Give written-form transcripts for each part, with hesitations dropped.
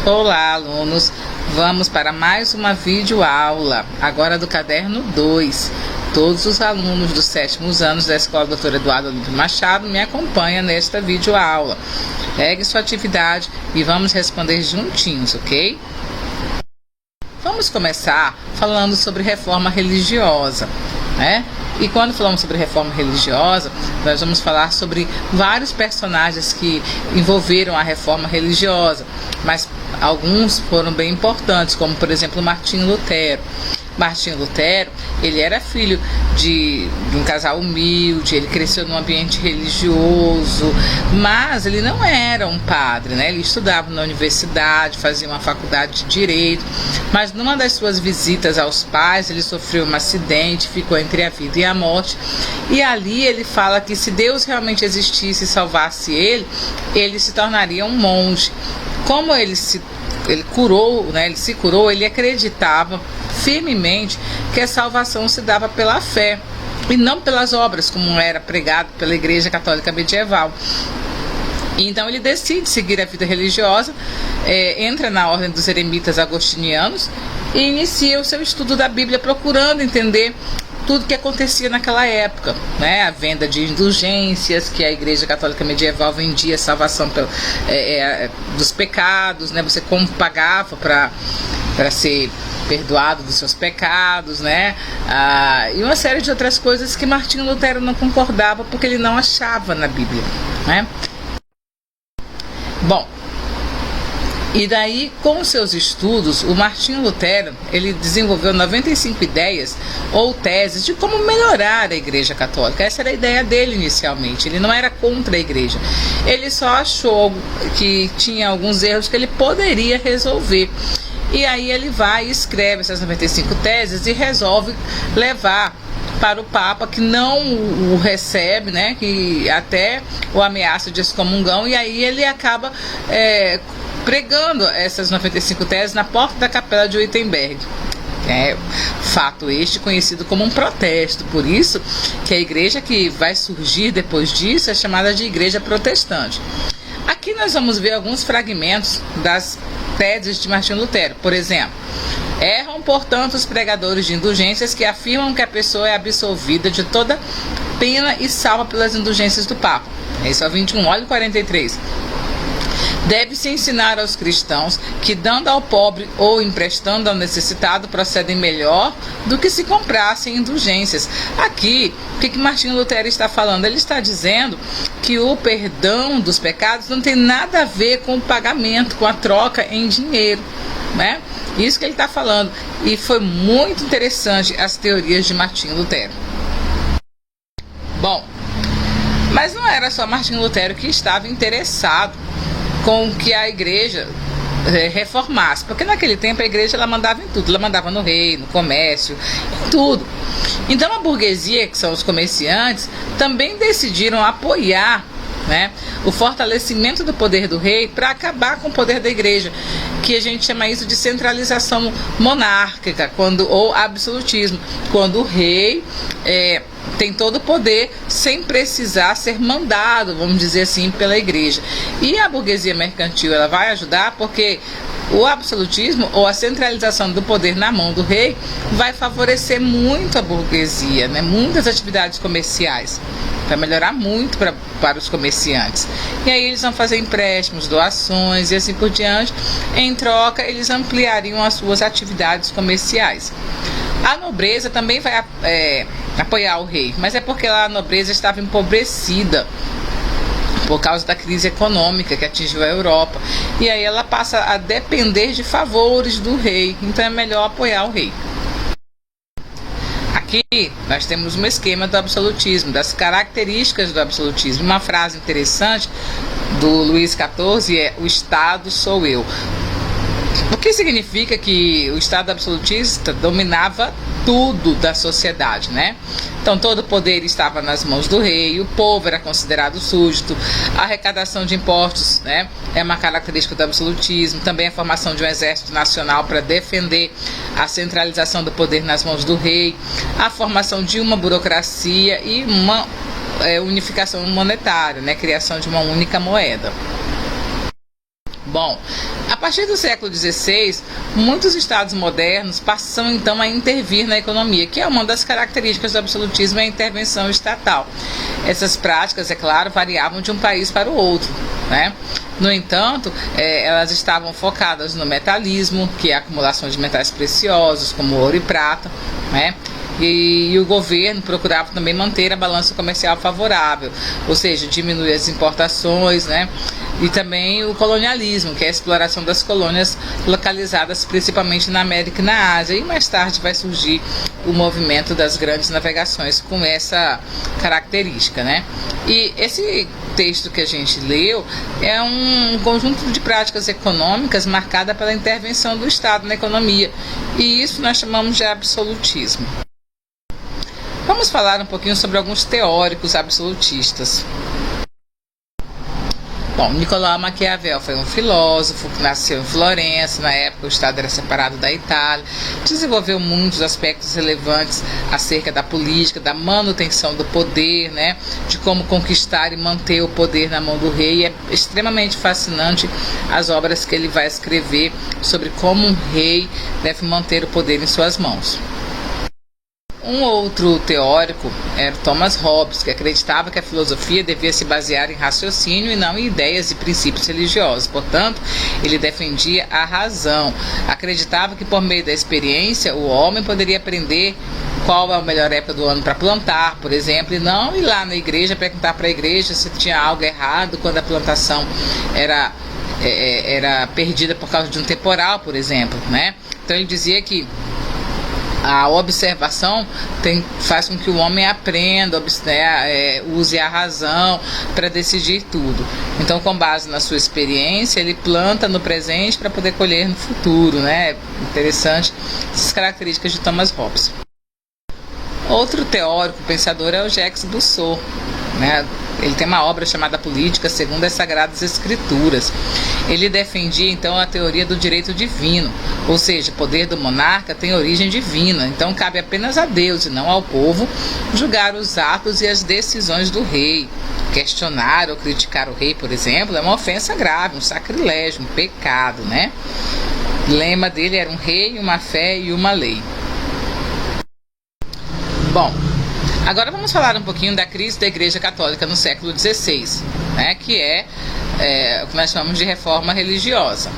Olá, alunos! Vamos para mais uma videoaula, agora do caderno 2. Todos os alunos dos 7º anos da Escola Dr. Eduardo Olímpio Machado me acompanham nesta videoaula. Pegue sua atividade e vamos responder juntinhos, ok? Vamos começar falando sobre reforma religiosa, né? E quando falamos sobre reforma religiosa, nós vamos falar sobre vários personagens que envolveram a reforma religiosa, mas alguns foram bem importantes, como por exemplo Martinho Lutero. Martinho Lutero, ele era filho de um casal humilde, ele cresceu num ambiente religioso, mas ele não era um padre, né? Ele estudava na universidade, fazia uma faculdade de Direito, mas numa das suas visitas aos pais, ele sofreu um acidente, ficou entre a vida e a morte, e ali ele fala que se Deus realmente existisse e salvasse ele se tornaria um monge. Como ele se curou, ele acreditava firmemente que a salvação se dava pela fé e não pelas obras, como era pregado pela Igreja Católica Medieval. Então ele decide seguir a vida religiosa, entra na ordem dos eremitas agostinianos e inicia o seu estudo da Bíblia, procurando entender tudo que acontecia naquela época, né? A venda de indulgências, que a Igreja Católica Medieval vendia salvação dos pecados, né? Você como pagava para ser perdoado dos seus pecados, né? E uma série de outras coisas que Martinho Lutero não concordava porque ele não achava na Bíblia, né? Bom, e daí, com seus estudos, o Martinho Lutero, ele desenvolveu 95 ideias ou teses de como melhorar a Igreja Católica. Essa era a ideia dele inicialmente. Ele não era contra a Igreja. Ele só achou que tinha alguns erros que ele poderia resolver. E aí ele vai e escreve essas 95 teses e resolve levar para o Papa, que não o recebe, né? Que até o ameaça de excomungão. E aí ele acaba pregando essas 95 teses na porta da Capela de Wittenberg. Fato este conhecido como um protesto, por isso que a igreja que vai surgir depois disso é chamada de Igreja Protestante. Aqui nós vamos ver alguns fragmentos das teses de Martinho Lutero. Por exemplo, erram, portanto, os pregadores de indulgências que afirmam que a pessoa é absolvida de toda pena e salva pelas indulgências do Papa. Esse é o 21, olha o 43. Deve-se ensinar aos cristãos que, dando ao pobre ou emprestando ao necessitado, procedem melhor do que se comprassem indulgências. Aqui, o que Martinho Lutero está falando? Ele está dizendo que o perdão dos pecados não tem nada a ver com o pagamento, com a troca em dinheiro, né? Isso que ele está falando. E foi muito interessante as teorias de Martinho Lutero. Bom, mas não era só Martinho Lutero que estava interessado com que a igreja reformasse, porque naquele tempo a igreja ela mandava em tudo, ela mandava no rei, no comércio, em tudo. Então a burguesia, que são os comerciantes, também decidiram apoiar, né, o fortalecimento do poder do rei para acabar com o poder da igreja, que a gente chama isso de centralização monárquica, ou absolutismo, quando o rei tem todo o poder sem precisar ser mandado, vamos dizer assim, pela igreja. E a burguesia mercantil, ela vai ajudar porque o absolutismo ou a centralização do poder na mão do rei vai favorecer muito a burguesia, né? Muitas atividades comerciais, vai melhorar muito para os comerciantes. E aí eles vão fazer empréstimos, doações e assim por diante. Em troca, eles ampliariam as suas atividades comerciais. A nobreza também vai apoiar o rei, mas é porque a nobreza estava empobrecida por causa da crise econômica que atingiu a Europa. E aí ela passa a depender de favores do rei, então é melhor apoiar o rei. Aqui nós temos um esquema do absolutismo, das características do absolutismo. Uma frase interessante do Luís XIV é: o Estado sou eu. O que significa que o Estado absolutista dominava tudo da sociedade, né? Então todo o poder estava nas mãos do rei, o povo era considerado súdito, a arrecadação de impostos, né, é uma característica do absolutismo, também a formação de um exército nacional para defender a centralização do poder nas mãos do rei, a formação de uma burocracia e uma unificação monetária, né, criação de uma única moeda. Bom, a partir do século XVI, muitos estados modernos passam então a intervir na economia, que é uma das características do absolutismo, é a intervenção estatal. Essas práticas, é claro, variavam de um país para o outro, né? No entanto, elas estavam focadas no metalismo, que é a acumulação de metais preciosos, como ouro e prata, né? E o governo procurava também manter a balança comercial favorável, ou seja, diminuir as importações, né? E também o colonialismo, que é a exploração das colônias localizadas principalmente na América e na Ásia. E mais tarde vai surgir o movimento das grandes navegações com essa característica, né? E esse texto que a gente leu é um conjunto de práticas econômicas marcada pela intervenção do Estado na economia. E isso nós chamamos de absolutismo. Vamos falar um pouquinho sobre alguns teóricos absolutistas. Bom, Nicolau Maquiavel foi um filósofo que nasceu em Florença, na época o Estado era separado da Itália, desenvolveu muitos aspectos relevantes acerca da política, da manutenção do poder, né, de como conquistar e manter o poder na mão do rei. E é extremamente fascinante as obras que ele vai escrever sobre como um rei deve manter o poder em suas mãos. Um outro teórico era Thomas Hobbes, que acreditava que a filosofia devia se basear em raciocínio e não em ideias e princípios religiosos. Portanto, ele defendia a razão. Acreditava que por meio da experiência o homem poderia aprender qual é a melhor época do ano para plantar, por exemplo, e não ir lá na igreja perguntar para a igreja se tinha algo errado quando a plantação era perdida por causa de um temporal, por exemplo, né? Então ele dizia que a observação faz com que o homem aprenda, use a razão para decidir tudo. Então, com base na sua experiência, ele planta no presente para poder colher no futuro, né? Interessante essas características de Thomas Hobbes. Outro teórico pensador é o Jacques Rousseau, né? Ele tem uma obra chamada Política segundo as Sagradas Escrituras. Ele defendia então a teoria do direito divino, ou seja, o poder do monarca tem origem divina, então cabe apenas a Deus e não ao povo julgar os atos e as decisões do rei. Questionar ou criticar o rei, por exemplo, é uma ofensa grave, um sacrilégio, um pecado, né? O lema dele era um rei, uma fé e uma lei. Bom, agora vamos falar um pouquinho da crise da Igreja Católica no século XVI, né, que é o que nós chamamos de reforma religiosa.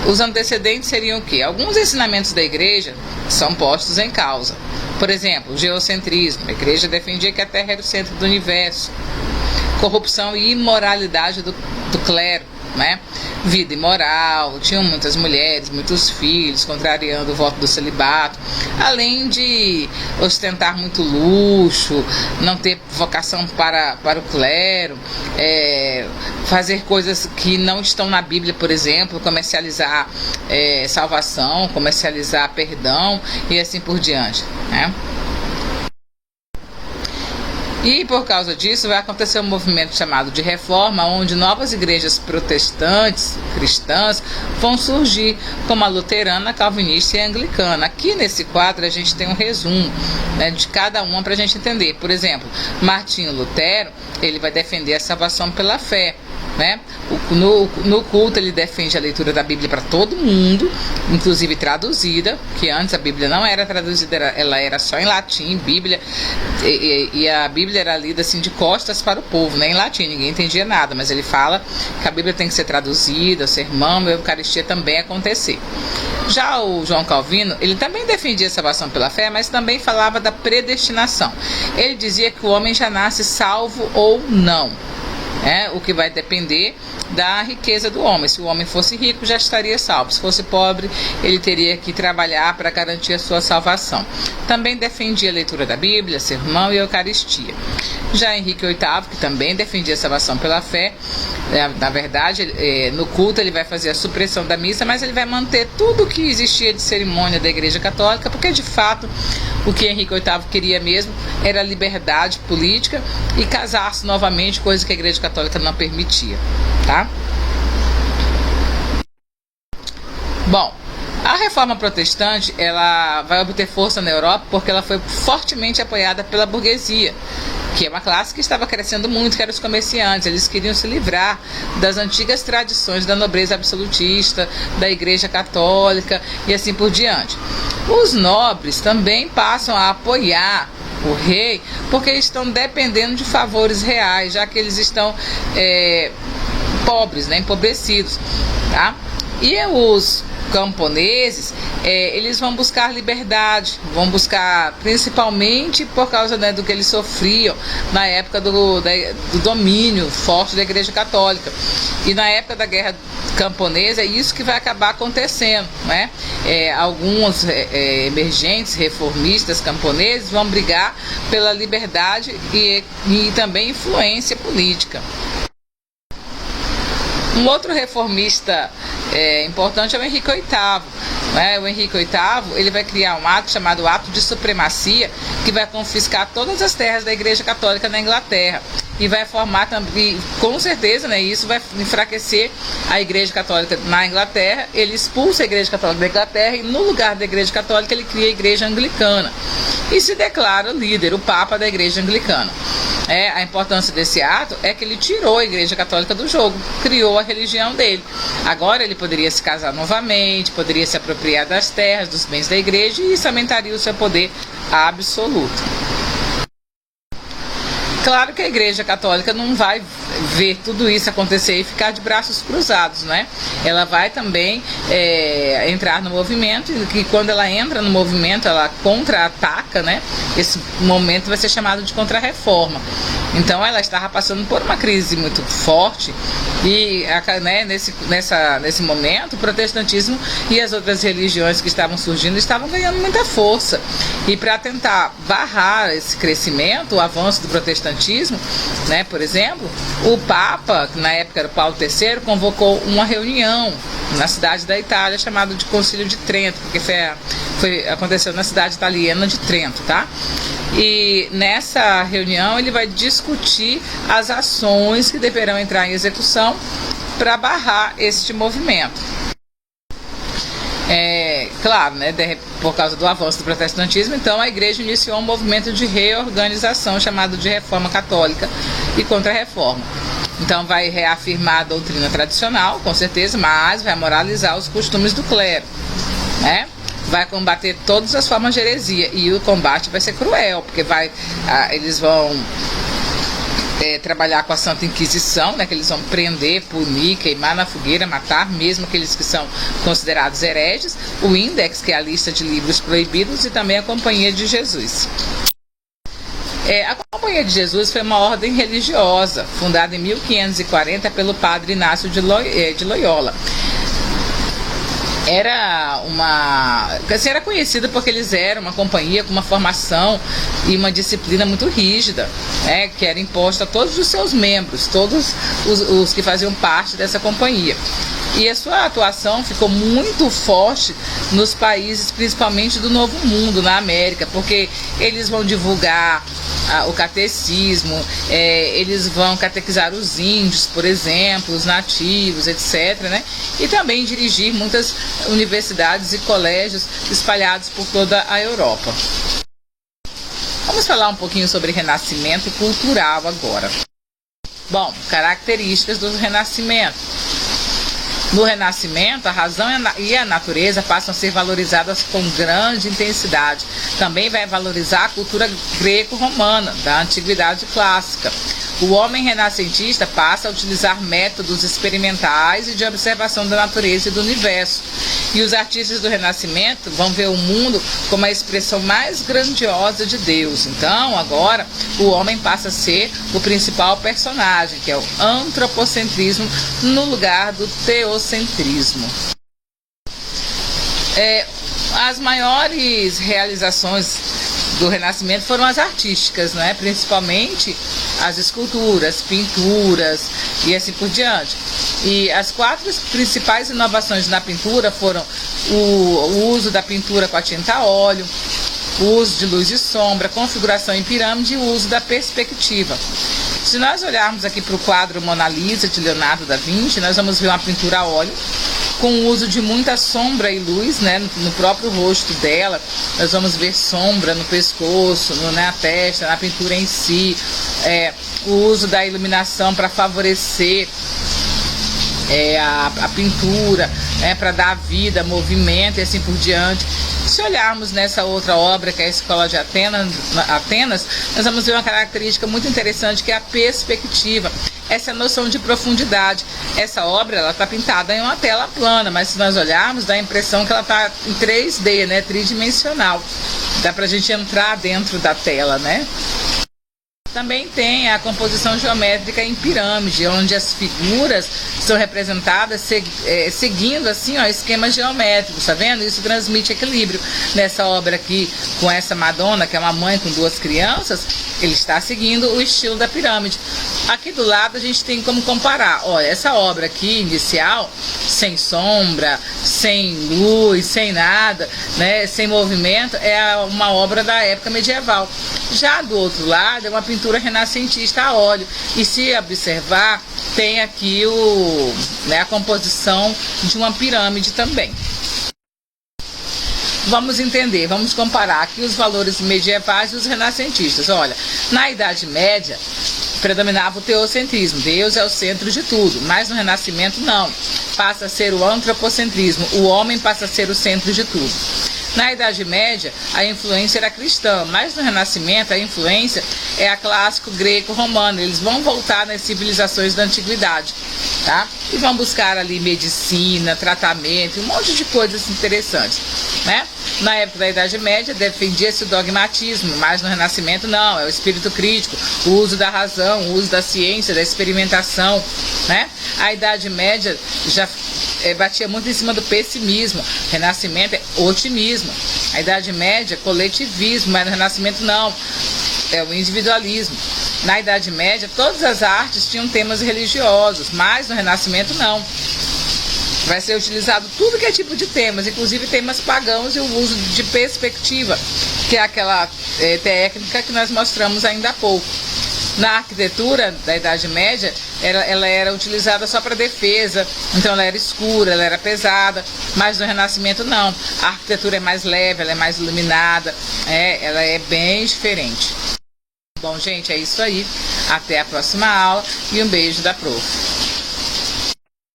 Os antecedentes seriam o quê? Alguns ensinamentos da Igreja são postos em causa. Por exemplo, o geocentrismo. A Igreja defendia que a Terra era o centro do universo. Corrupção e imoralidade do clero, né? Vida imoral, tinham muitas mulheres, muitos filhos, contrariando o voto do celibato, além de ostentar muito luxo, não ter vocação para o clero, fazer coisas que não estão na Bíblia, por exemplo, comercializar salvação, comercializar perdão e assim por diante, né? E por causa disso vai acontecer um movimento chamado de reforma, onde novas igrejas protestantes, cristãs, vão surgir, como a luterana, a calvinista e a anglicana. Aqui nesse quadro a gente tem um resumo, né, de cada uma para a gente entender. Por exemplo, Martinho Lutero, ele vai defender a salvação pela fé, né? No culto ele defende a leitura da Bíblia para todo mundo, inclusive traduzida, que antes a Bíblia não era traduzida, ela era só em latim, Bíblia, e a Bíblia era lida assim de costas para o povo, né, em latim, ninguém entendia nada, mas ele fala que a Bíblia tem que ser traduzida, o sermão e a Eucaristia também acontecer. Já o João Calvino, ele também defendia a salvação pela fé, mas também falava da predestinação. Ele dizia que o homem já nasce salvo ou não. O que vai depender da riqueza do homem. Se o homem fosse rico, já estaria salvo. Se fosse pobre, ele teria que trabalhar para garantir a sua salvação. Também defendia a leitura da Bíblia, sermão e Eucaristia. Já Henrique VIII, que também defendia a salvação pela fé, na verdade, no culto ele vai fazer a supressão da missa, mas ele vai manter tudo o que existia de cerimônia da Igreja Católica, porque de fato o que Henrique VIII queria mesmo era a liberdade política e casar-se novamente, coisa que a Igreja Católica não permitia, tá? Bom, A reforma protestante, ela vai obter força na Europa porque ela foi fortemente apoiada pela burguesia, que é uma classe que estava crescendo muito, que eram os comerciantes. Eles queriam se livrar das antigas tradições da nobreza absolutista, da Igreja Católica e assim por diante. Os nobres também passam a apoiar o rei porque estão dependendo de favores reais, já que eles estão pobres, né, empobrecidos, tá? E os camponeses, eles vão buscar liberdade, vão buscar principalmente por causa, né, do que eles sofriam na época do domínio forte da Igreja Católica. E na época da Guerra Camponesa é isso que vai acabar acontecendo, né? Alguns emergentes reformistas camponeses vão brigar pela liberdade e também influência política. Um outro reformista importante é o Henrique VIII. Né? O Henrique VIII, ele vai criar um ato chamado Ato de Supremacia, que vai confiscar todas as terras da Igreja Católica na Inglaterra. E vai formar também, com certeza, né, isso vai enfraquecer a Igreja Católica na Inglaterra. Ele expulsa a Igreja Católica da Inglaterra e no lugar da Igreja Católica ele cria a Igreja Anglicana. E se declara líder, o Papa da Igreja Anglicana. A importância desse ato é que ele tirou a Igreja Católica do jogo, criou a religião dele. Agora ele poderia se casar novamente, poderia se apropriar das terras, dos bens da igreja e isso aumentaria o seu poder absoluto. Claro que a Igreja Católica não vai ver tudo isso acontecer e ficar de braços cruzados, né? Ela vai também entrar no movimento e quando ela entra no movimento, ela contra-ataca, né? Esse momento vai ser chamado de contra-reforma. Então ela estava passando por uma crise muito forte e, né, nesse momento o protestantismo e as outras religiões que estavam surgindo estavam ganhando muita força. E para tentar barrar esse crescimento, o avanço do protestantismo, né, por exemplo, o Papa, que na época era o Paulo III, convocou uma reunião na cidade da Itália chamada de Concílio de Trento, porque aconteceu na cidade italiana de Trento, tá? E nessa reunião ele vai discutir as ações que deverão entrar em execução para barrar este movimento. Claro, né, por causa do avanço do protestantismo, então a igreja iniciou um movimento de reorganização chamado de Reforma Católica e Contra-Reforma. Então vai reafirmar a doutrina tradicional, com certeza, mas vai moralizar os costumes do clero, né? Vai combater todas as formas de heresia e o combate vai ser cruel, porque eles vão trabalhar com a Santa Inquisição, né, que eles vão prender, punir, queimar na fogueira, matar mesmo aqueles que são considerados hereges, o Index, que é a lista de livros proibidos, e também a Companhia de Jesus. A Companhia de Jesus foi uma ordem religiosa, fundada em 1540 pelo padre Inácio de Loyola. Era conhecida porque eles eram uma companhia com uma formação e uma disciplina muito rígida, né, que era imposta a todos os seus membros, todos os que faziam parte dessa companhia. E a sua atuação ficou muito forte nos países, principalmente do Novo Mundo, na América, porque eles vão divulgar o catecismo, eles vão catequizar os índios, por exemplo, os nativos, etc., né? E também dirigir muitas universidades e colégios espalhados por toda a Europa. Vamos falar um pouquinho sobre renascimento cultural agora. Bom, características do renascimento. No Renascimento, a razão e a natureza passam a ser valorizadas com grande intensidade. Também vai valorizar a cultura greco-romana, da Antiguidade Clássica. O homem renascentista passa a utilizar métodos experimentais e de observação da natureza e do universo. E os artistas do Renascimento vão ver o mundo como a expressão mais grandiosa de Deus. Então, agora, o homem passa a ser o principal personagem, que é o antropocentrismo, no lugar do teocentrismo. As maiores realizações do Renascimento foram as artísticas, né? Principalmente as esculturas, pinturas e assim por diante. E as 4 principais inovações na pintura foram o uso da pintura com a tinta a óleo, o uso de luz e sombra, configuração em pirâmide e o uso da perspectiva. Se nós olharmos aqui para o quadro Mona Lisa de Leonardo da Vinci, nós vamos ver uma pintura a óleo, com o uso de muita sombra e luz, né, no próprio rosto dela. Nós vamos ver sombra no pescoço, na testa, na pintura em si, o uso da iluminação para favorecer a pintura, para dar vida, movimento e assim por diante. Se olharmos nessa outra obra, que é a Escola de Atenas, nós vamos ver uma característica muito interessante, que é a perspectiva, essa noção de profundidade. Essa obra, ela está pintada em uma tela plana, mas se nós olharmos, dá a impressão que ela está em 3D, né, tridimensional. Dá pra gente entrar dentro da tela, né? Também tem a composição geométrica em pirâmide, onde as figuras são representadas seguindo assim, esquemas geométricos, tá vendo? Isso transmite equilíbrio. Nessa obra aqui, com essa Madonna, que é uma mãe com 2 crianças, ele está seguindo o estilo da pirâmide. Aqui do lado a gente tem como comparar. Olha, essa obra aqui, inicial, sem sombra, sem luz, sem nada, né, sem movimento, é uma obra da época medieval. Já do outro lado é uma pintura renascentista a óleo. E se observar, tem aqui a composição de uma pirâmide também. Vamos entender, vamos comparar aqui os valores medievais e os renascentistas. Olha, na Idade Média predominava o teocentrismo, Deus é o centro de tudo, mas no Renascimento não, passa a ser o antropocentrismo, o homem passa a ser o centro de tudo. Na Idade Média, a influência era cristã, mas no Renascimento a influência é a clássico greco-romana. Eles vão voltar nas civilizações da antiguidade, tá? E vão buscar ali medicina, tratamento, um monte de coisas interessantes, né? Na época da Idade Média defendia-se o dogmatismo, mas no Renascimento não, é o espírito crítico, o uso da razão, o uso da ciência, da experimentação, né? A Idade Média já batia muito em cima do pessimismo, Renascimento é otimismo. A Idade Média, coletivismo, mas no Renascimento não, é o individualismo. Na Idade Média, todas as artes tinham temas religiosos, mas no Renascimento não. Vai ser utilizado tudo que é tipo de temas, inclusive temas pagãos, e o uso de perspectiva, que é aquela técnica que nós mostramos ainda há pouco. Na arquitetura da Idade Média, ela era utilizada só para defesa, então ela era escura, ela era pesada, mas no Renascimento não. A arquitetura é mais leve, ela é mais iluminada, ela é bem diferente. Bom, gente, é isso aí. Até a próxima aula e um beijo da Prof.